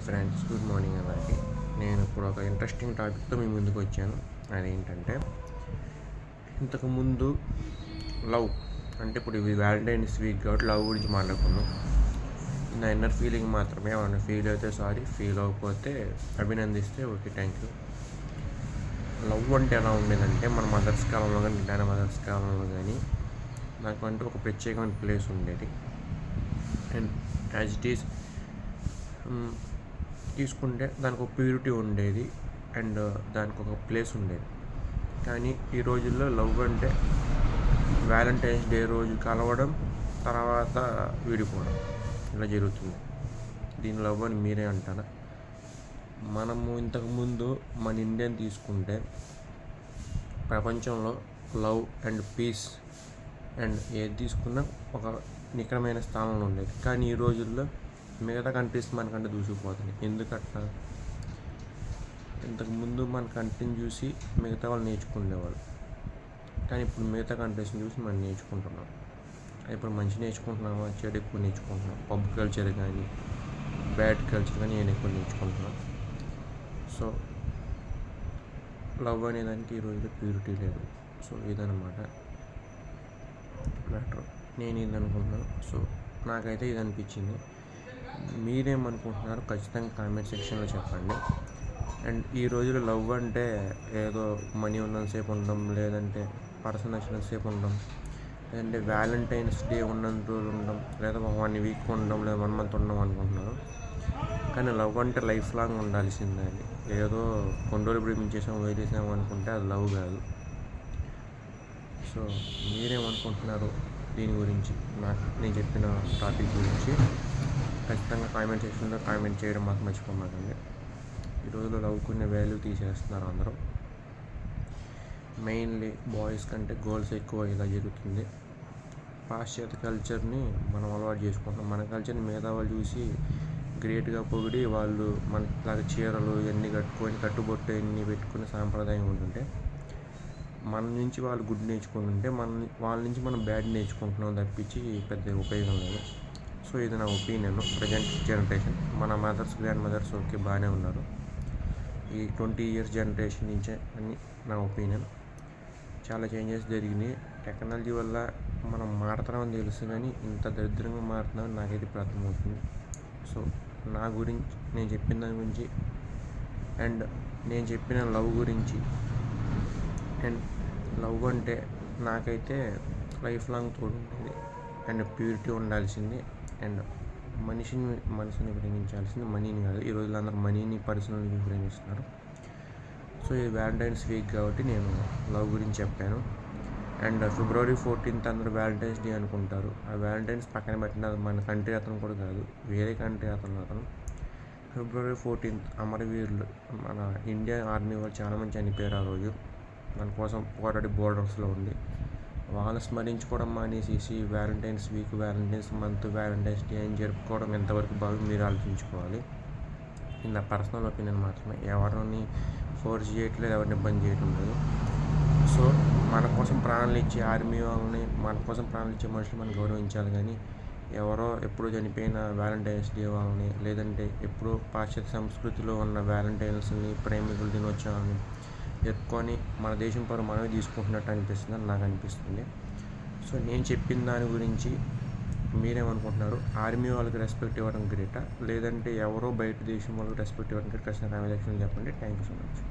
Friends, good morning అందరికి. నేను ఇప్పుడు ఒక ఇంట్రెస్టింగ్ టాపిక్తో మీ ముందుకు వచ్చాను. అదేంటంటే, ఇంతకుముందు లవ్ అంటే ఇప్పుడు ఇది వ్యాలంటైన్స్ వీక్ కాబట్టి లవ్ గురించి మాట్లాడుకున్నాం. నా ఇన్నర్ ఫీలింగ్ మాత్రమే. ఏమన్నా ఫీల్ అయితే సారీ, ఫీల్ అవ్వకపోతే అభినందిస్తే ఓకే, థ్యాంక్ యూ. లవ్ అంటే ఎలా ఉండేదంటే, మన మదర్స్ కాలంలో కానీ నాన్న మదర్స్ కాలంలో కానీ నాకు అంటే ఒక ప్రత్యేకమైన ప్లేస్ ఉండేది. అండ్ యాజ్ ఇట్ ఈస్ తీసుకుంటే దానికి ఒక ప్యూరిటీ ఉండేది అండ్ దానికి ఒక ప్లేస్ ఉండేది. కానీ ఈ రోజుల్లో లవ్ అంటే వ్యాలంటైన్స్ డే రోజు కలవడం, తర్వాత విడిపోవడం ఇలా జరుగుతుంది. దీని లవ్ అని మీరే అంటారా? మనము ఇంతకుముందు మన ఇండియన్ తీసుకుంటే ప్రపంచంలో లవ్ అండ్ పీస్ అండ్ ఏది తీసుకున్నా ఒక నికరమైన స్థానంలో ఉండేది. కానీ ఈ రోజుల్లో మిగతా కంట్రీస్ మనకంటే దూసుకుపోతుంది. ఎందుకట్లా? ఇంతకుముందు మన కంట్రీని చూసి మిగతా వాళ్ళు నేర్చుకునేవాళ్ళు, కానీ ఇప్పుడు మిగతా కంట్రీస్ని చూసి మనం నేర్చుకుంటున్నాం. ఇప్పుడు మంచి నేర్చుకుంటున్నామా, చెడు ఎక్కువ నేర్చుకుంటున్నాం. పబ్ కల్చర్ కానీ బ్యాడ్ కల్చర్ కానీ నేను ఎక్కువ నేర్చుకుంటున్నాను. సో లవ్ అనేదానికి ఈ రోజులో ప్యూరిటీ లేదు. సో ఇదన్నమాట మ్యాటర్. నేను ఇది అనుకుంటున్నాను. సో నాకైతే ఇది అనిపించింది. మీరేమనుకుంటున్నారు ఖచ్చితంగా కామెంట్ సెక్షన్లో చెప్పండి. అండ్ ఈ రోజుల్లో లవ్ అంటే ఏదో మనీ ఉన్నంతసేపు ఉండడం, లేదంటే పర్సన్ వచ్చినంతసేపు ఉండడం, లేదంటే వ్యాలంటైన్స్ డే ఉన్నంత రోజులు ఉండడం, లేదా 1 వీక్ ఉండడం, లేదా 1 మంత్ ఉండడం అనుకుంటున్నారు. కానీ లవ్ అంటే లైఫ్ లాంగ్ ఉండాల్సిందే. అది ఏదో కొన్ని రోజులు ప్రేమించేసాము వదిలేసాము అనుకుంటే అది లవ్ కాదు. సో మీరేమనుకుంటున్నారు దీని గురించి, నేను చెప్పిన టాపిక్ గురించి ఖచ్చితంగా కామెంట్ సెక్షన్లో కామెంట్ చేయడం మాకు మర్చిపోమాకండి. ఈ రోజుల్లో లవ్కునే వాల్యూ తీసేస్తున్నారు అందరూ. మెయిన్లీ బాయ్స్ కంటే గర్ల్స్ ఎక్కువ ఇలా జరుగుతుంది. పాశ్చాత్య కల్చర్ని మనం అలవాటు చేసుకుంటున్నాం. మన కల్చర్ని మిగతా వాళ్ళు చూసి గ్రేట్గా పొగిడి వాళ్ళు మనలాగా చీరలు ఇవన్నీ కట్టుకొని కట్టుబొట్టు ఇవన్నీ పెట్టుకుని సాంప్రదాయం ఉంటుంటే, మన నుంచి వాళ్ళు గుడ్ నేర్చుకుని ఉంటే వాళ్ళ నుంచి మనం బ్యాడ్ నేర్చుకుంటున్నాం తప్పించి పెద్ద ఉపయోగం లేదు. సో ఇది నా ఒపీనియన్. ప్రజెంట్ జనరేషన్ మన మదర్స్, గ్రాండ్ మదర్స్ ఓకే బాగానే ఉన్నారు. ఈ 20 years జనరేషన్ నుంచే అని నా ఒపీనియన్. చాలా చేంజెస్ జరిగినాయి. టెక్నాలజీ వల్ల మనం మారుతున్నామని తెలుసు, కానీ ఇంత దరిద్రంగా మారుతున్నామని నాకైతే ఇప్పుడు అర్థమవుతుంది. సో నా గురించి నేను చెప్పిన దాని గురించి అండ్ నేను చెప్పిన లవ్ గురించి, అండ్ లవ్ అంటే నాకైతే లైఫ్ లాంగ్ తోడు ఉండేది అండ్ ప్యూరిటీ ఉండాల్సింది. అండ్ మనసుని ప్రేమించాల్సింది, మనీని కాదు. ఈ రోజుల్లో అందరూ మనీని, పర్సనల్ని ప్రేమిస్తున్నారు. సో ఇది వ్యాలంటైన్స్ వీక్ కాబట్టి నేను లవ్ గురించి చెప్పాను. అండ్ February 14th అందరూ వ్యాలంటైన్స్ డే అనుకుంటారు. ఆ వ్యాలంటైన్స్ పక్కన పెట్టిన మన కంట్రీ అతను కూడా కాదు, వేరే కంట్రీ అతను. February 14th అమరవీరులు, మన ఇండియన్ ఆర్మీ వాళ్ళు చాలామంది చనిపోయారు ఆ రోజు మన కోసం పోరాడి బోర్డర్స్లో ఉంది. వాళ్ళు స్మరించుకోవడం మానేసి Valentine's week, Valentine's month, Valentine's day అని జరుపుకోవడం ఎంతవరకు బాగా మీరు ఆలోచించుకోవాలి. ఇది నా పర్సనల్ ఒపీనియన్ మాత్రమే. ఎవరిని ఫోర్స్ చేయట్లేదు, ఎవరిని ఇబ్బంది చేయటం లేదు. సో మన కోసం ప్రాణాలు ఇచ్చే ఆర్మీ వాళ్ళని, మన కోసం ప్రాణాలు ఇచ్చే మనుషులు మనం గౌరవించాలి. కానీ ఎవరో ఎప్పుడో చనిపోయిన వ్యాలంటైన్స్ డే వాళ్ళని, లేదంటే ఎప్పుడో పాశ్చాత్య సంస్కృతిలో ఉన్న వ్యాలంటైన్స్ని, ప్రేమికుల దినోత్సవాన్ని జరుపుకొని మన దేశం పరువు మనమే తీసుకుంటున్నట్టు అనిపిస్తుంది అని నాకు అనిపిస్తుంది. సో నేను చెప్పిన దాని గురించి మీరేమనుకుంటున్నారు? ఆర్మీ వాళ్ళకి రెస్పెక్ట్ ఇవ్వడం గ్రేటా, లేదంటే ఎవరో బయట దేశం వాళ్ళకి రెస్పెక్ట్ ఇవ్వడం గ్రేట్? ఖచ్చితంగా కామెంట్ సెక్షన్లో చెప్పండి. Thank you so much.